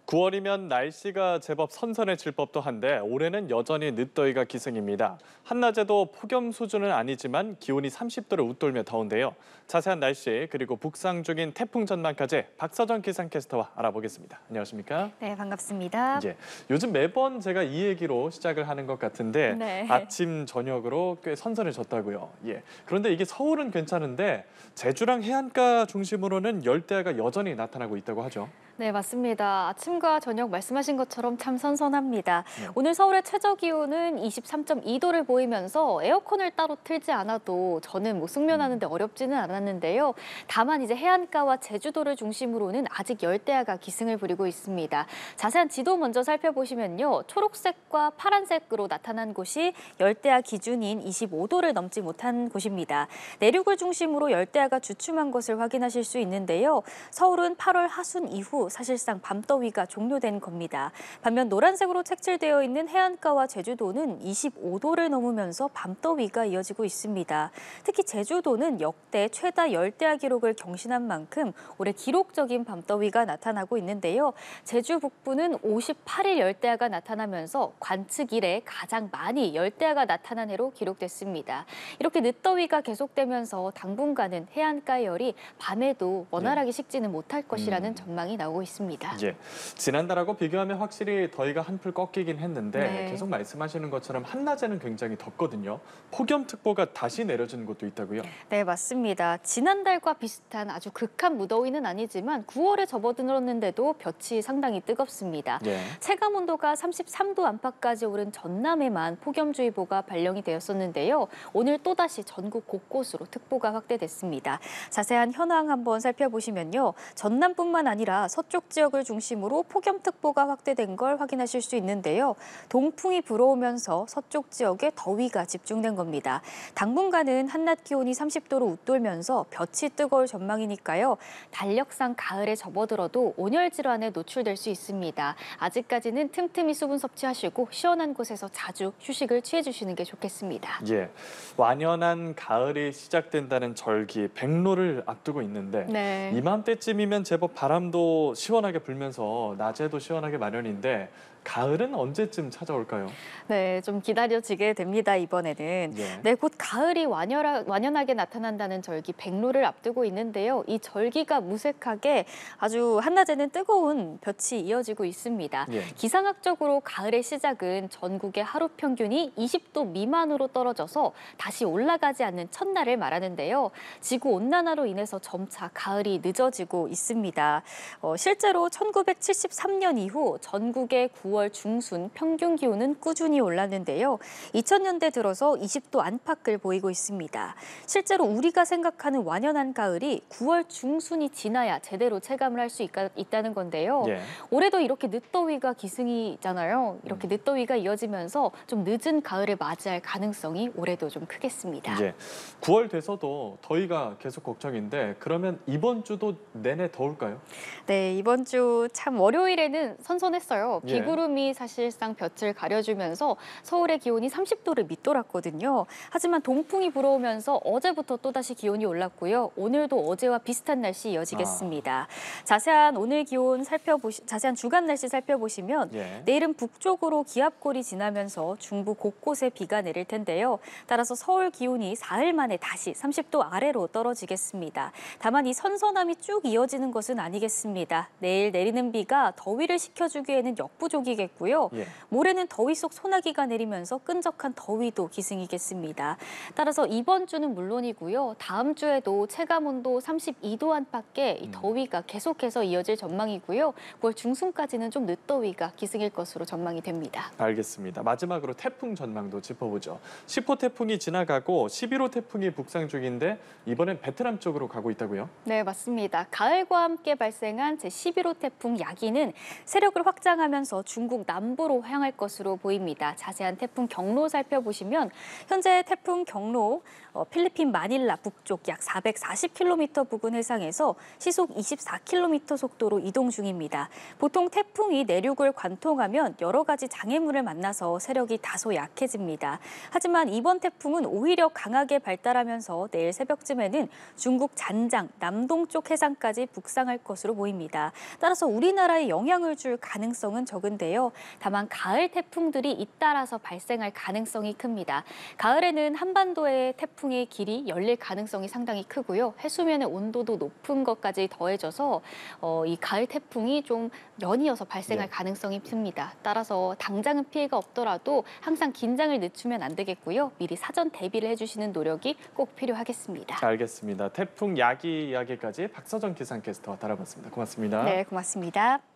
9월이면 날씨가 제법 선선해질 법도 한데 올해는 여전히 늦더위가 기승입니다. 한낮에도 폭염 수준은 아니지만 기온이 30도를 웃돌며 더운데요. 자세한 날씨 그리고 북상 중인 태풍 전망까지 박서정 기상캐스터와 알아보겠습니다. 안녕하십니까? 네, 반갑습니다. 예, 요즘 매번 제가 이 얘기로 시작을 하는 것 같은데 네. 아침 저녁으로 꽤 선선해졌다고요. 예, 그런데 이게 서울은 괜찮은데 제주랑 해안가 중심으로는 열대야가 여전히 나타나고 있다고 하죠. 네, 맞습니다. 아침과 저녁 말씀하신 것처럼 참 선선합니다. 네. 오늘 서울의 최저 기온은 23.2도를 보이면서 에어컨을 따로 틀지 않아도 저는 숙면하는데 어렵지는 않았는데요. 다만 이제 해안가와 제주도를 중심으로는 아직 열대야가 기승을 부리고 있습니다. 자세한 지도 먼저 살펴보시면요. 초록색과 파란색으로 나타난 곳이 열대야 기준인 25도를 넘지 못한 곳입니다. 내륙을 중심으로 열대야가 주춤한 것을 확인하실 수 있는데요. 서울은 8월 하순 이후 사실상 밤더위가 종료된 겁니다. 반면 노란색으로 색칠되어 있는 해안가와 제주도는 25도를 넘으면서 밤더위가 이어지고 있습니다. 특히 제주도는 역대 최다 열대야 기록을 경신한 만큼 올해 기록적인 밤더위가 나타나고 있는데요. 제주 북부는 58일 열대야가 나타나면서 관측 이래 가장 많이 열대야가 나타난 해로 기록됐습니다. 이렇게 늦더위가 계속되면서 당분간은 해안가의 열이 밤에도 원활하게 식지는 못할 것이라는 전망이 나오고 있습니다. 예, 지난달하고 비교하면 확실히 더위가 한풀 꺾이긴 했는데 네. 계속 말씀하시는 것처럼 한낮에는 굉장히 덥거든요. 폭염특보가 다시 내려진 곳도 있다고요? 네, 맞습니다. 지난달과 비슷한 아주 극한 무더위는 아니지만 9월에 접어들었는데도 볕이 상당히 뜨겁습니다. 예. 체감온도가 33도 안팎까지 오른 전남에만 폭염주의보가 발령이 되었었는데요. 오늘 또다시 전국 곳곳으로 특보가 확대됐습니다. 자세한 현황 한번 살펴보시면요. 전남뿐만 아니라 서쪽 지역을 중심으로 폭염특보가 확대된 걸 확인하실 수 있는데요. 동풍이 불어오면서 서쪽 지역에 더위가 집중된 겁니다. 당분간은 한낮 기온이 30도로 웃돌면서 볕이 뜨거울 전망이니까요. 달력상 가을에 접어들어도 온열 질환에 노출될 수 있습니다. 아직까지는 틈틈이 수분 섭취하시고 시원한 곳에서 자주 휴식을 취해주시는 게 좋겠습니다. 예, 완연한 가을이 시작된다는 절기 백로를 앞두고 있는데 네. 이맘때쯤이면 제법 바람도 시원하게 불면서 낮에도 시원하게 마련인데 가을은 언제쯤 찾아올까요? 네, 좀 기다려지게 됩니다, 이번에는. 예. 네, 곧 가을이 완연하게 나타난다는 절기 백로를 앞두고 있는데요. 이 절기가 무색하게 아주 한낮에는 뜨거운 볕이 이어지고 있습니다. 예. 기상학적으로 가을의 시작은 전국의 하루 평균이 20도 미만으로 떨어져서 다시 올라가지 않는 첫날을 말하는데요. 지구온난화로 인해서 점차 가을이 늦어지고 있습니다. 실제로 1973년 이후 전국의 9월 중순 평균 기온은 꾸준히 올랐는데요. 2000년대 들어서 20도 안팎을 보이고 있습니다. 실제로 우리가 생각하는 완연한 가을이 9월 중순이 지나야 제대로 체감을 할 수 있다는 건데요. 예. 올해도 이렇게 늦더위가 기승이잖아요. 이렇게 늦더위가 이어지면서 좀 늦은 가을을 맞이할 가능성이 올해도 좀 크겠습니다. 예. 9월 돼서도 더위가 계속 걱정인데 그러면 이번 주도 내내 더울까요? 네, 이번 주 참 월요일에는 선선했어요. 예. 비구름이 사실상 볕을 가려주면서 서울의 기온이 30도를 밑돌았거든요. 하지만 동풍이 불어오면서 어제부터 또다시 기온이 올랐고요. 오늘도 어제와 비슷한 날씨 이어지겠습니다. 자세한 주간 날씨 살펴보시면 예. 내일은 북쪽으로 기압골이 지나면서 중부 곳곳에 비가 내릴 텐데요. 따라서 서울 기온이 사흘 만에 다시 30도 아래로 떨어지겠습니다. 다만 이 선선함이 쭉 이어지는 것은 아니겠습니다. 내일 내리는 비가 더위를 식혀주기에는 역부족이겠고요. 예. 모레는 더위 속 소나기가 내리면서 끈적한 더위도 기승이겠습니다. 따라서 이번 주는 물론이고요. 다음 주에도 체감온도 32도 안팎의 이 더위가 계속해서 이어질 전망이고요. 9월 중순까지는 좀 늦더위가 기승일 것으로 전망이 됩니다. 알겠습니다. 마지막으로 태풍 전망도 짚어보죠. 10호 태풍이 지나가고 11호 태풍이 북상 중인데 이번엔 베트남 쪽으로 가고 있다고요? 네, 맞습니다. 가을과 함께 발생한 제11호 태풍 야기는 세력을 확장하면서 중국 남부로 향할 것으로 보입니다. 자세한 태풍 경로 살펴보시면 현재 태풍 경로 필리핀 마닐라 북쪽 약 440km 부근 해상에서 시속 24km 속도로 이동 중입니다. 보통 태풍이 내륙을 관통하면 여러 가지 장애물을 만나서 세력이 다소 약해집니다. 하지만 이번 태풍은 오히려 강하게 발달하면서 내일 새벽쯤에는 중국 잔장, 남동쪽 해상까지 북상할 것으로 보입니다. 있습니다. 따라서 우리나라에 영향을 줄 가능성은 적은데요. 다만 가을 태풍들이 잇따라서 발생할 가능성이 큽니다. 가을에는 한반도의 태풍의 길이 열릴 가능성이 상당히 크고요. 해수면의 온도도 높은 것까지 더해져서 이 가을 태풍이 좀 연이어서 발생할 가능성이 큽니다. 따라서 당장은 피해가 없더라도 항상 긴장을 늦추면 안 되겠고요. 미리 사전 대비를 해주시는 노력이 꼭 필요하겠습니다. 자, 알겠습니다. 태풍 야기 이야기까지 박서정 기상캐스터와 다뤄봤습니다. 고맙습니다. 네, 고맙습니다.